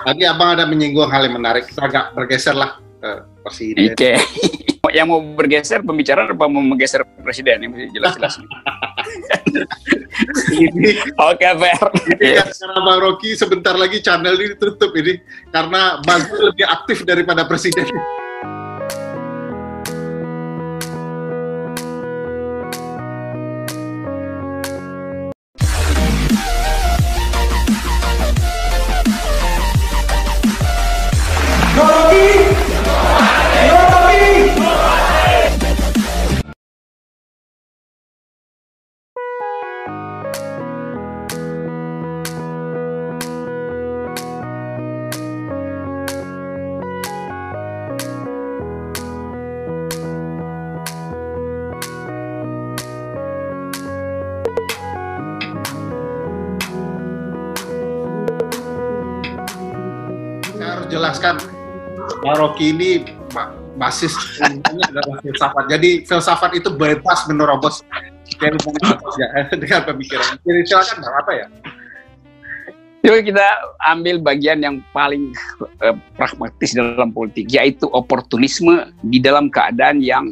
Tadi abang ada menyinggung hal yang menarik, kita agak bergeser lah ke presiden. Oke. Yang mau bergeser pembicaraan apa mau menggeser presiden? Yang jelas-jelas. Oke, fair. Ini karena Bang Rocky sebentar lagi channel ini tutup ini karena Bang lebih aktif daripada presiden. Jelaskan, Bang Rocky ini basis adalah filsafat. Jadi filsafat itu bebas menerobos dengan pemikiran. Jadi silakan Bang, apa ya? Yuk kita ambil bagian yang paling pragmatis dalam politik, yaitu oportunisme di dalam keadaan yang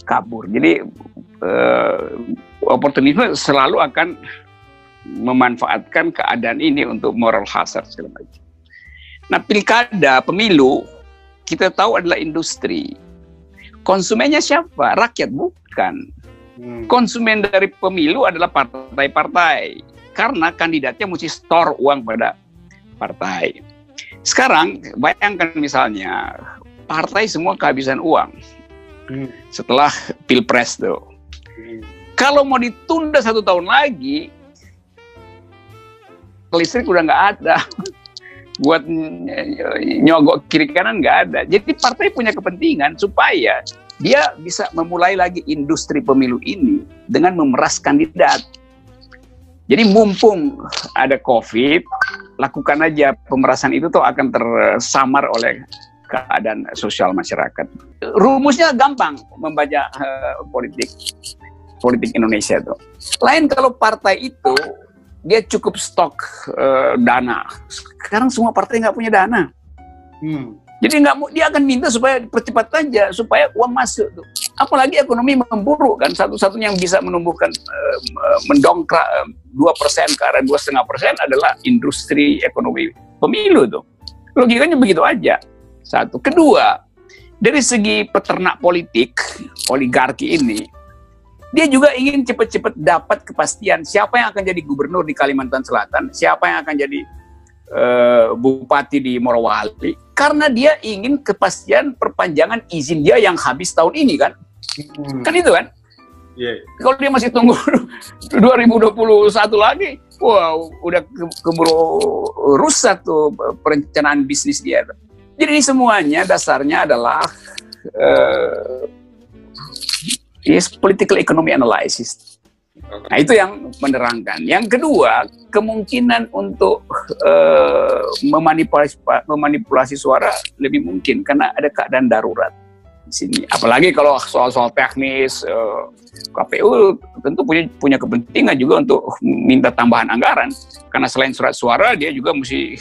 kabur. Jadi oportunisme selalu akan memanfaatkan keadaan ini untuk moral hazard segala macam. Nah, pilkada, pemilu, kita tahu adalah industri. Konsumennya siapa? Rakyat, bukan. Konsumen dari pemilu adalah partai-partai. Karena kandidatnya mesti store uang pada partai. Sekarang, bayangkan misalnya, partai semua kehabisan uang. Setelah pilpres tuh. Kalau mau ditunda 1 tahun lagi, listrik udah nggak ada. Buat nyogok kiri kanan nggak ada. Jadi partai punya kepentingan supaya dia bisa memulai lagi industri pemilu ini dengan memeras kandidat. Jadi mumpung ada COVID, lakukan aja pemerasan itu tuh akan tersamar oleh keadaan sosial masyarakat. Rumusnya gampang membaca politik Indonesia tuh. Lain kalau partai itu dia cukup stok dana. Sekarang semua partai nggak punya dana. Jadi dia akan minta supaya percepat saja supaya uang masuk. Apalagi ekonomi memburuk kan, satu-satunya yang bisa menumbuhkan mendongkrak 2% ke arah 2,5% adalah industri ekonomi pemilu tuh. Logikanya begitu aja. Satu, kedua, dari segi peternak politik oligarki ini, dia juga ingin cepat-cepat dapat kepastian siapa yang akan jadi gubernur di Kalimantan Selatan, siapa yang akan jadi bupati di Morowali, karena dia ingin kepastian perpanjangan izin dia yang habis tahun ini kan. Kan itu kan? Yeah. Kalau dia masih tunggu 2021 lagi, wow, udah keburu rusak tuh perencanaan bisnis dia. Jadi ini semuanya dasarnya adalah political economy analysis. Nah, itu yang menerangkan. Yang kedua, kemungkinan untuk memanipulasi suara lebih mungkin karena ada keadaan darurat di sini. Apalagi kalau soal-soal teknis, KPU tentu punya kepentingan juga untuk minta tambahan anggaran. Karena selain surat suara, dia juga mesti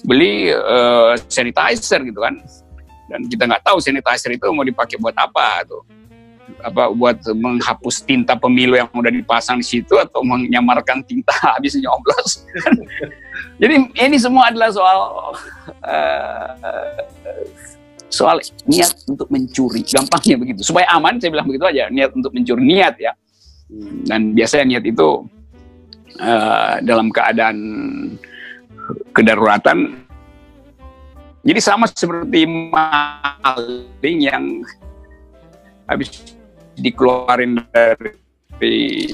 beli sanitizer gitu kan. Dan kita nggak tahu sanitizer itu mau dipakai buat apa tuh. Apa buat menghapus tinta pemilu yang udah dipasang di situ atau menyamarkan tinta habis nyoblos. Jadi ini semua adalah soal niat untuk mencuri, gampangnya begitu. Supaya aman saya bilang begitu aja, niat untuk mencuri, niat ya. Dan biasanya niat itu dalam keadaan kedaruratan. Jadi sama seperti maling yang habis dikeluarin dari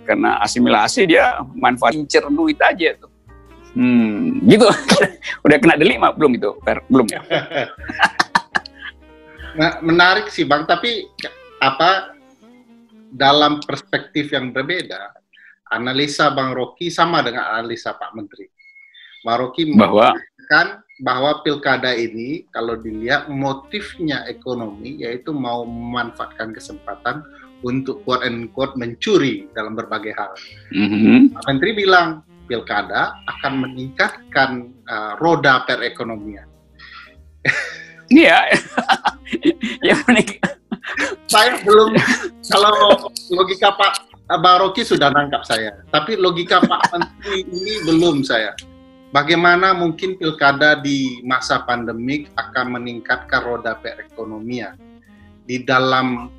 karena asimilasi dia manfaat incer duit aja tuh. Gitu. Udah kena delik mah belum itu? Belum ya. Nah, menarik sih Bang, tapi dalam perspektif yang berbeda, analisa Bang Rocky sama dengan analisa Pak Menteri. Bang Rocky mengatakan bahwa pilkada ini kalau dilihat motifnya ekonomi, yaitu mau memanfaatkan kesempatan untuk quote and quote mencuri dalam berbagai hal. Pak Menteri bilang pilkada akan meningkatkan roda perekonomian. Iya, ya saya belum, kalau logika Pak Rocky sudah nangkap saya, tapi logika Pak Menteri ini belum saya. Bagaimana mungkin pilkada di masa pandemik akan meningkatkan roda perekonomian di dalam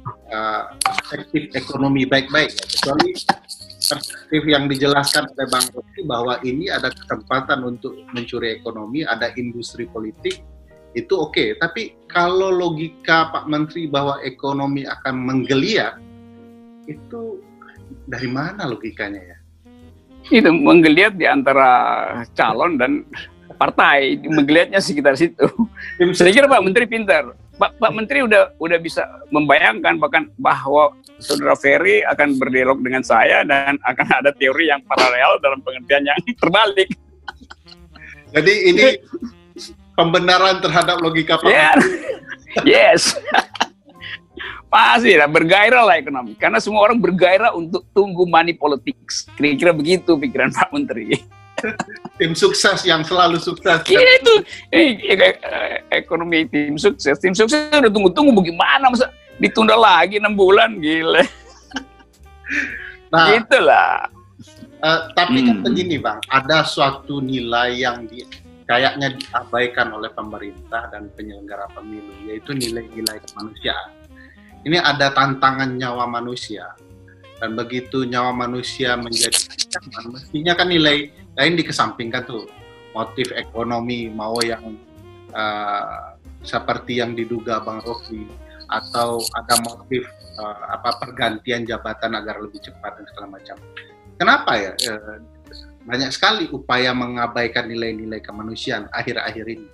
perspektif ekonomi baik-baik, kecuali perspektif yang dijelaskan oleh Bang Rocky bahwa ini ada kesempatan untuk mencuri ekonomi, ada industri politik, itu oke. Tapi kalau logika Pak Menteri bahwa ekonomi akan menggeliat, itu dari mana logikanya ya? Itu menggeliat di antara calon dan partai, menggeliatnya sekitar situ. Saya kira Pak Menteri pintar. Pak Menteri udah bisa membayangkan bahkan bahwa Saudara Ferry akan berdialog dengan saya dan akan ada teori yang paralel dalam pengertian yang terbalik. Jadi ini pembenaran terhadap logika Pak Menteri. Yes. Pasti lah, bergairah lah ekonomi. Karena semua orang bergairah untuk tunggu money politics. Kira-kira begitu pikiran Pak Menteri. Tim sukses yang selalu sukses. Itu ekonomi tim sukses. Tim sukses udah tunggu-tunggu bagaimana masa ditunda lagi 6 bulan, gila. Nah, gitulah. Tapi kan begini Bang, ada suatu nilai yang kayaknya diabaikan oleh pemerintah dan penyelenggara pemilu, yaitu nilai-nilai kemanusiaan. Ini ada tantangan nyawa manusia, dan begitu nyawa manusia menjadi ancaman, mestinya kan nilai lain dikesampingkan tuh. Motif ekonomi mau yang seperti yang diduga Bang Rocky, atau ada motif pergantian jabatan agar lebih cepat dan segala macam. Kenapa ya? Banyak sekali upaya mengabaikan nilai-nilai kemanusiaan akhir-akhir ini.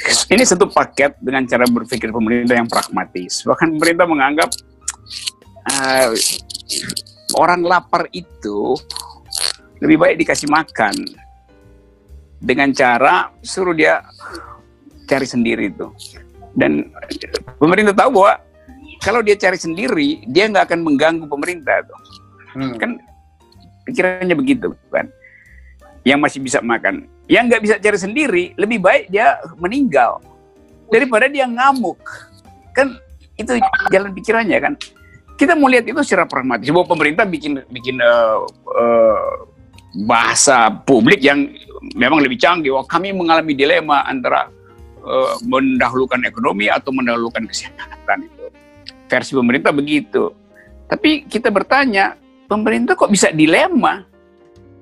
Ini satu paket dengan cara berpikir pemerintah yang pragmatis. Bahkan pemerintah menganggap orang lapar itu lebih baik dikasih makan dengan cara suruh dia cari sendiri itu. Dan pemerintah tahu bahwa kalau dia cari sendiri, dia nggak akan mengganggu pemerintah tuh. Kan pikirannya begitu kan. Yang masih bisa makan. Yang nggak bisa cari sendiri, lebih baik dia meninggal daripada dia ngamuk. Kan itu jalan pikirannya kan. Kita mau lihat itu secara pragmatis. Bahwa pemerintah bikin bahasa publik yang memang lebih canggih. Wah, kami mengalami dilema antara mendahulukan ekonomi atau mendahulukan kesehatan. Itu versi pemerintah begitu. Tapi kita bertanya, pemerintah kok bisa dilema?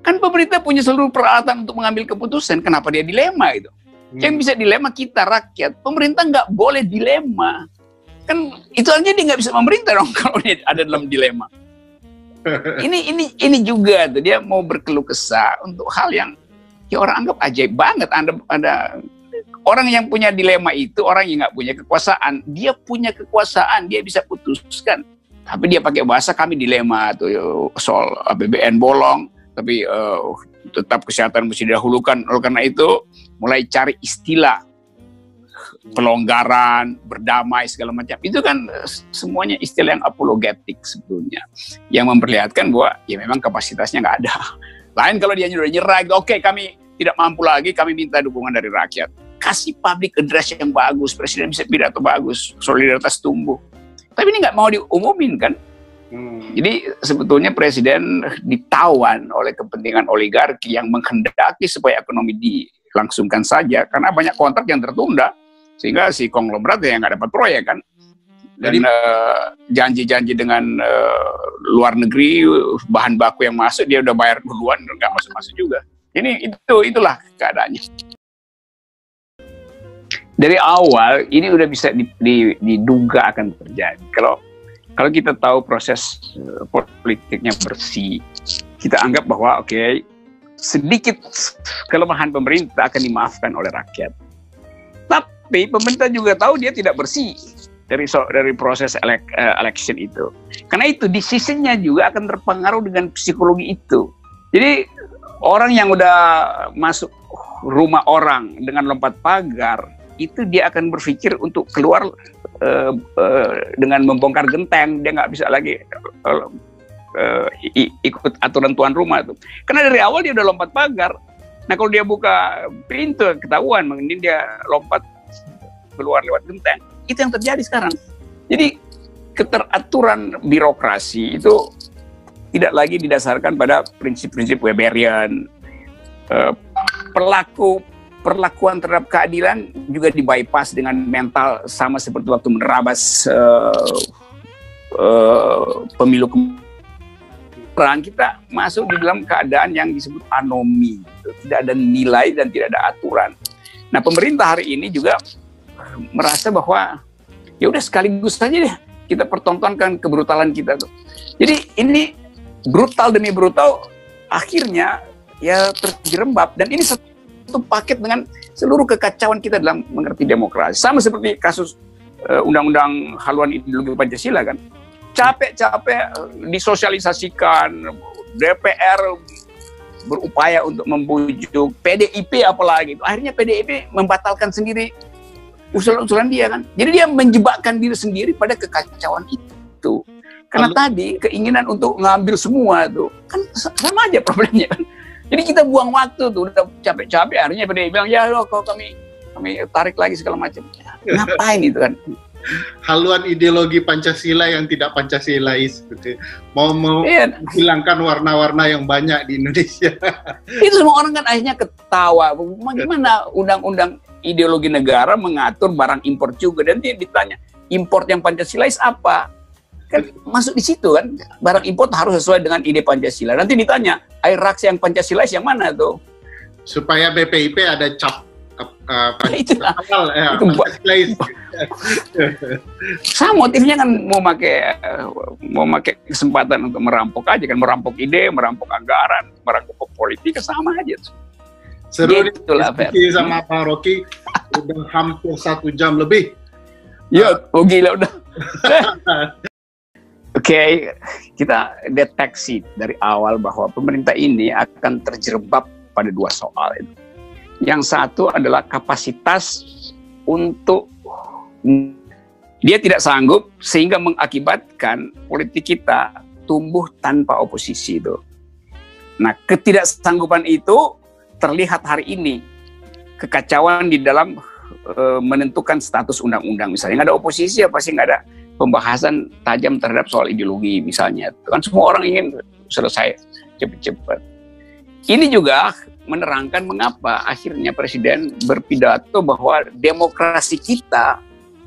Kan pemerintah punya seluruh peralatan untuk mengambil keputusan. Kenapa dia dilema itu? Yang bisa dilema kita rakyat. Pemerintah nggak boleh dilema. Kan itu aja dia nggak bisa memerintah dong kalau dia ada dalam dilema. Ini juga tuh dia mau berkeluh kesah untuk hal yang ya orang anggap ajaib banget. Ada orang yang punya dilema itu orang yang nggak punya kekuasaan. Dia punya kekuasaan, dia bisa putuskan. Tapi dia pakai bahasa kami dilema tuh soal APBN bolong. Tapi tetap kesehatan mesti didahulukan. Oleh karena itu mulai cari istilah pelonggaran, berdamai segala macam. Itu kan semuanya istilah yang apologetik sebetulnya, yang memperlihatkan bahwa ya memang kapasitasnya nggak ada. Lain kalau dia nyerah, oke, kami tidak mampu lagi, kami minta dukungan dari rakyat. Kasih public address yang bagus, presiden bisa pidato bagus, solidaritas tumbuh. Tapi ini nggak mau diumumin kan? Jadi sebetulnya presiden ditawan oleh kepentingan oligarki yang menghendaki supaya ekonomi dilangsungkan saja karena banyak kontrak yang tertunda sehingga si konglomerat yang nggak dapat proyek kan. Dan janji-janji dengan luar negeri bahan baku yang masuk dia udah bayar duluan nggak masuk juga. Itulah keadaannya. Dari awal ini udah bisa diduga akan terjadi. Kalau kita tahu proses politiknya bersih, kita anggap bahwa sedikit kelemahan pemerintah akan dimaafkan oleh rakyat. Tapi pemerintah juga tahu dia tidak bersih dari proses election itu. Karena itu decision-nya juga akan terpengaruh dengan psikologi itu. Jadi orang yang udah masuk rumah orang dengan lompat pagar, itu dia akan berpikir untuk keluar dengan membongkar genteng. Dia nggak bisa lagi ikut aturan tuan rumah tuh. Karena dari awal dia udah lompat pagar. Nah kalau dia buka pintu ketahuan, mungkin dia lompat keluar lewat genteng. Itu yang terjadi sekarang. Jadi keteraturan birokrasi itu tidak lagi didasarkan pada prinsip-prinsip Weberian. Perlakuan terhadap keadilan juga di-bypass dengan mental sama seperti waktu menerabas pemilu kemarin. Kita masuk di dalam keadaan yang disebut anomi, tidak ada nilai dan tidak ada aturan. Nah, pemerintah hari ini juga merasa bahwa ya udah sekaligus saja deh kita pertontonkan kebrutalan kita tuh. Jadi ini brutal demi brutal, akhirnya ya terjerembab, dan ini satu paket dengan seluruh kekacauan kita dalam mengerti demokrasi. Sama seperti kasus undang-undang haluan ideologi Pancasila kan. Capek-capek disosialisasikan, DPR berupaya untuk membujuk, PDIP apalagi. Akhirnya PDIP membatalkan sendiri usulan-usulan dia kan. Jadi dia menjebakkan diri sendiri pada kekacauan itu. Karena tadi keinginan untuk ngambil semua tuh kan sama aja problemnya kan. Jadi kita buang waktu tuh, udah capek-capek, akhirnya PDIP bilang, ya loh, kalau kami tarik lagi segala macam. Ngapain itu kan? Haluan ideologi Pancasila yang tidak Pancasilais, gitu. Mau menghilangkan warna-warna yang banyak di Indonesia. Itu semua orang kan akhirnya ketawa. Bagaimana undang-undang ideologi negara mengatur barang impor juga, dan dia ditanya, import yang Pancasilais apa? Kan masuk di situ kan, barang impor harus sesuai dengan ide Pancasila. Nanti ditanya, air raksasa yang Pancasilais yang mana tuh? Supaya BPIP ada cap itu sama motifnya kan, mau pakai kesempatan untuk merampok aja kan, merampok ide, merampok anggaran, merampok politik, sama aja. Seru diskusi sama Pak Rocky, udah hampir 1 jam lebih. Ya, gila udah. Oke, kita deteksi dari awal bahwa pemerintah ini akan terjerembab pada 2 soal itu. Yang satu adalah kapasitas untuk dia tidak sanggup, sehingga mengakibatkan politik kita tumbuh tanpa oposisi itu. Nah, ketidaksanggupan itu terlihat hari ini. Kekacauan di dalam menentukan status undang-undang. Misalnya nggak ada oposisi, ya pasti nggak ada pembahasan tajam terhadap soal ideologi misalnya. Kan semua orang ingin selesai cepat-cepat. Ini juga menerangkan mengapa akhirnya Presiden berpidato bahwa demokrasi kita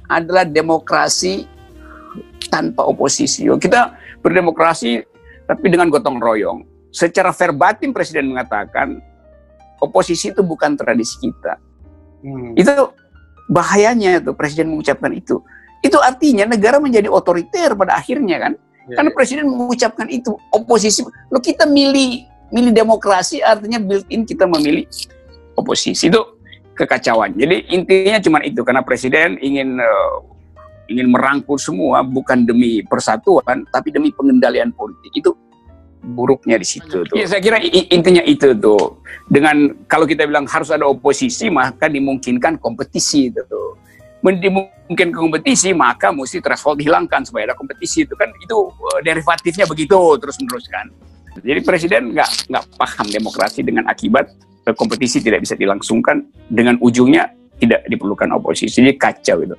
adalah demokrasi tanpa oposisi. Kita berdemokrasi tapi dengan gotong royong. Secara verbatim Presiden mengatakan oposisi itu bukan tradisi kita. Itu bahayanya tuh Presiden mengucapkan itu. Itu artinya negara menjadi otoriter pada akhirnya kan. Karena Presiden mengucapkan itu, oposisi. Lo kita milih demokrasi, artinya built-in kita memilih oposisi. Itu kekacauan. Jadi intinya cuma itu, karena Presiden ingin merangkul semua, bukan demi persatuan, tapi demi pengendalian politik. Itu buruknya di situ tuh. Ya, saya kira intinya itu tuh. Dengan kalau kita bilang harus ada oposisi, maka dimungkinkan kompetisi itu tuh. Dimungkinkan kompetisi, maka mesti threshold dihilangkan supaya ada kompetisi. Itu kan itu derivatifnya begitu terus-menerus kan. Jadi Presiden nggak paham demokrasi dengan akibat kompetisi tidak bisa dilangsungkan, dengan ujungnya tidak diperlukan oposisi. Jadi kacau itu.